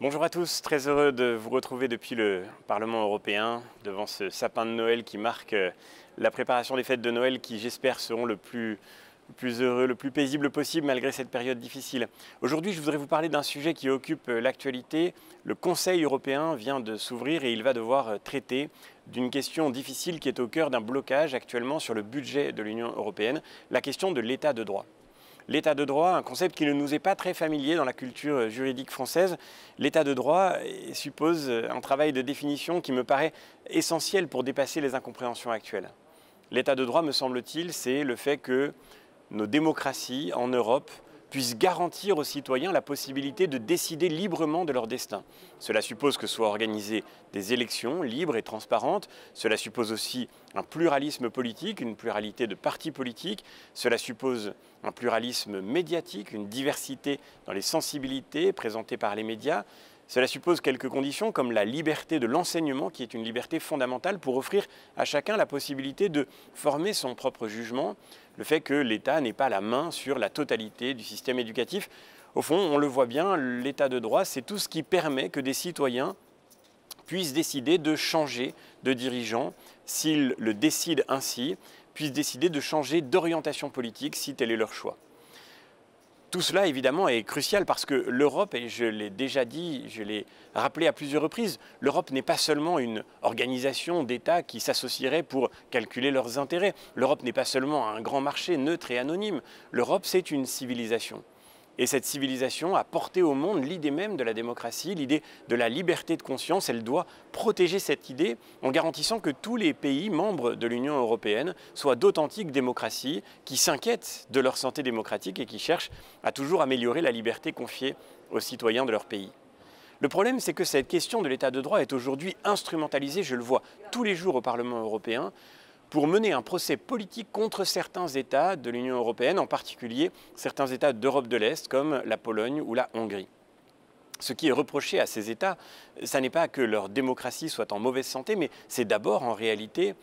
Bonjour à tous, très heureux de vous retrouver depuis le Parlement européen, devant ce sapin de Noël qui marque la préparation des fêtes de Noël qui, j'espère, seront le plus heureux, le plus paisible possible malgré cette période difficile. Aujourd'hui, je voudrais vous parler d'un sujet qui occupe l'actualité. Le Conseil européen vient de s'ouvrir et il va devoir traiter d'une question difficile qui est au cœur d'un blocage actuellement sur le budget de l'Union européenne, la question de l'état de droit. L'état de droit, un concept qui ne nous est pas très familier dans la culture juridique française. L'état de droit suppose un travail de définition qui me paraît essentiel pour dépasser les incompréhensions actuelles. L'état de droit, me semble-t-il, c'est le fait que nos démocraties en Europe puissent garantir aux citoyens la possibilité de décider librement de leur destin. Cela suppose que soient organisées des élections libres et transparentes. Cela suppose aussi un pluralisme politique, une pluralité de partis politiques. Cela suppose un pluralisme médiatique, une diversité dans les sensibilités présentées par les médias. Cela suppose quelques conditions comme la liberté de l'enseignement, qui est une liberté fondamentale pour offrir à chacun la possibilité de former son propre jugement, le fait que l'État n'ait pas la main sur la totalité du système éducatif. Au fond, on le voit bien, l'État de droit, c'est tout ce qui permet que des citoyens puissent décider de changer de dirigeant s'ils le décident ainsi, puissent décider de changer d'orientation politique si tel est leur choix. Tout cela, évidemment, est crucial parce que l'Europe, et je l'ai déjà dit, je l'ai rappelé à plusieurs reprises, l'Europe n'est pas seulement une organisation d'États qui s'associeraient pour calculer leurs intérêts. L'Europe n'est pas seulement un grand marché neutre et anonyme. L'Europe, c'est une civilisation. Et cette civilisation a porté au monde l'idée même de la démocratie, l'idée de la liberté de conscience. Elle doit protéger cette idée en garantissant que tous les pays membres de l'Union européenne soient d'authentiques démocraties qui s'inquiètent de leur santé démocratique et qui cherchent à toujours améliorer la liberté confiée aux citoyens de leur pays. Le problème, c'est que cette question de l'état de droit est aujourd'hui instrumentalisée, je le vois tous les jours au Parlement européen, pour mener un procès politique contre certains États de l'Union européenne, en particulier certains États d'Europe de l'Est comme la Pologne ou la Hongrie. Ce qui est reproché à ces États, ce n'est pas que leur démocratie soit en mauvaise santé, mais c'est d'abord en réalité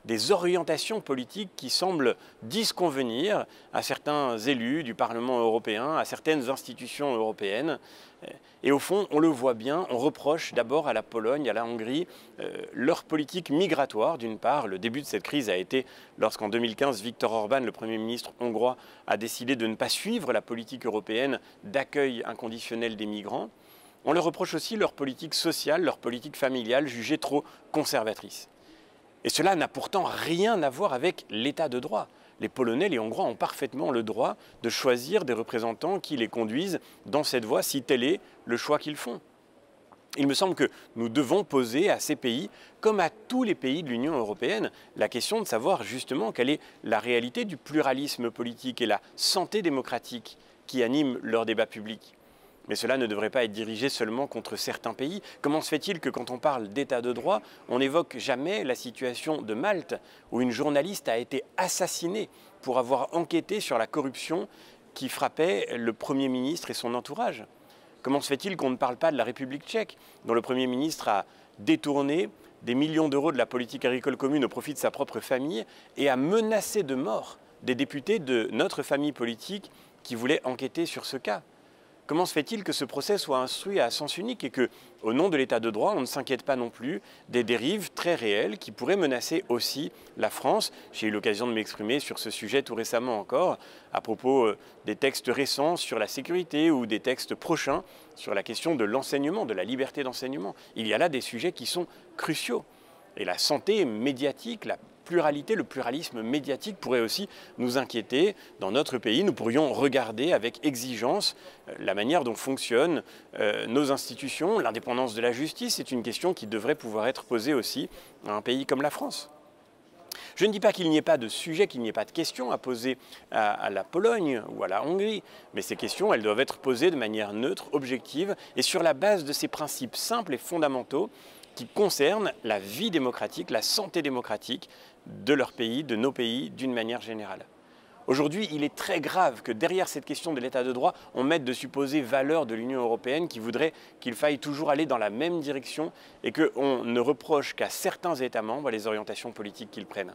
des orientations politiques qui semblent disconvenir à certains élus du Parlement européen, à certaines institutions européennes. Et au fond, on le voit bien, on reproche d'abord à la Pologne, à la Hongrie, leur politique migratoire. D'une part, le début de cette crise a été lorsqu'en 2015, Viktor Orban, le Premier ministre hongrois, a décidé de ne pas suivre la politique européenne d'accueil inconditionnel des migrants. On leur reproche aussi leur politique sociale, leur politique familiale, jugée trop conservatrice. Et cela n'a pourtant rien à voir avec l'état de droit. Les Polonais, les Hongrois ont parfaitement le droit de choisir des représentants qui les conduisent dans cette voie si tel est le choix qu'ils font. Il me semble que nous devons poser à ces pays, comme à tous les pays de l'Union européenne, la question de savoir justement quelle est la réalité du pluralisme politique et la santé démocratique qui anime leur débat public. Mais cela ne devrait pas être dirigé seulement contre certains pays. Comment se fait-il que quand on parle d'état de droit, on n'évoque jamais la situation de Malte, où une journaliste a été assassinée pour avoir enquêté sur la corruption qui frappait le Premier ministre et son entourage? Comment se fait-il qu'on ne parle pas de la République tchèque, dont le Premier ministre a détourné des millions d'euros de la politique agricole commune au profit de sa propre famille et a menacé de mort des députés de notre famille politique qui voulaient enquêter sur ce cas? Comment se fait-il que ce procès soit instruit à sens unique et que, au nom de l'état de droit, on ne s'inquiète pas non plus des dérives très réelles qui pourraient menacer aussi la France? J'ai eu l'occasion de m'exprimer sur ce sujet tout récemment encore, à propos des textes récents sur la sécurité ou des textes prochains sur la question de l'enseignement, de la liberté d'enseignement. Il y a là des sujets qui sont cruciaux. Et la santé médiatique, la pluralité, le pluralisme médiatique pourrait aussi nous inquiéter. Dans notre pays, nous pourrions regarder avec exigence la manière dont fonctionnent nos institutions. L'indépendance de la justice est une question qui devrait pouvoir être posée aussi à un pays comme la France. Je ne dis pas qu'il n'y ait pas de sujet, qu'il n'y ait pas de questions à poser à la Pologne ou à la Hongrie, mais ces questions, elles doivent être posées de manière neutre, objective et sur la base de ces principes simples et fondamentaux qui concernent la vie démocratique, la santé démocratique de leur pays, de nos pays, d'une manière générale. Aujourd'hui, il est très grave que derrière cette question de l'état de droit, on mette de supposées valeurs de l'Union européenne qui voudraient qu'il faille toujours aller dans la même direction et qu'on ne reproche qu'à certains États membres les orientations politiques qu'ils prennent.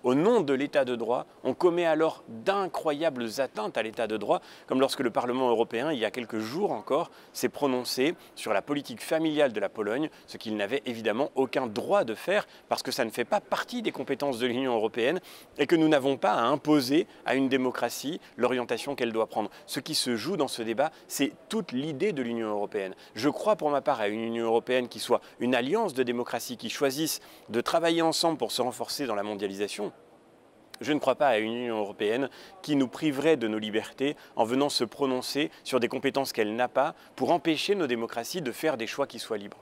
au nom de l'état de droit, on commet alors d'incroyables atteintes à l'état de droit, comme lorsque le Parlement européen, il y a quelques jours encore, s'est prononcé sur la politique familiale de la Pologne, ce qu'il n'avait évidemment aucun droit de faire, parce que ça ne fait pas partie des compétences de l'Union européenne et que nous n'avons pas à imposer à une démocratie l'orientation qu'elle doit prendre. Ce qui se joue dans ce débat, c'est toute l'idée de l'Union européenne. Je crois pour ma part à une Union européenne qui soit une alliance de démocratie, qui choisisse de travailler ensemble pour se renforcer dans la mondialisation. Je ne crois pas à une Union européenne qui nous priverait de nos libertés en venant se prononcer sur des compétences qu'elle n'a pas pour empêcher nos démocraties de faire des choix qui soient libres.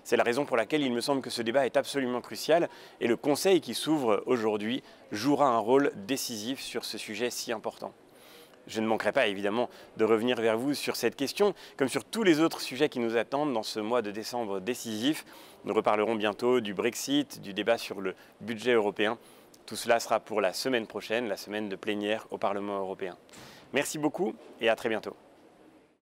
C'est la raison pour laquelle il me semble que ce débat est absolument crucial et le Conseil qui s'ouvre aujourd'hui jouera un rôle décisif sur ce sujet si important. Je ne manquerai pas évidemment de revenir vers vous sur cette question, comme sur tous les autres sujets qui nous attendent dans ce mois de décembre décisif. Nous reparlerons bientôt du Brexit, du débat sur le budget européen. Tout cela sera pour la semaine prochaine, la semaine de plénière au Parlement européen. Merci beaucoup et à très bientôt.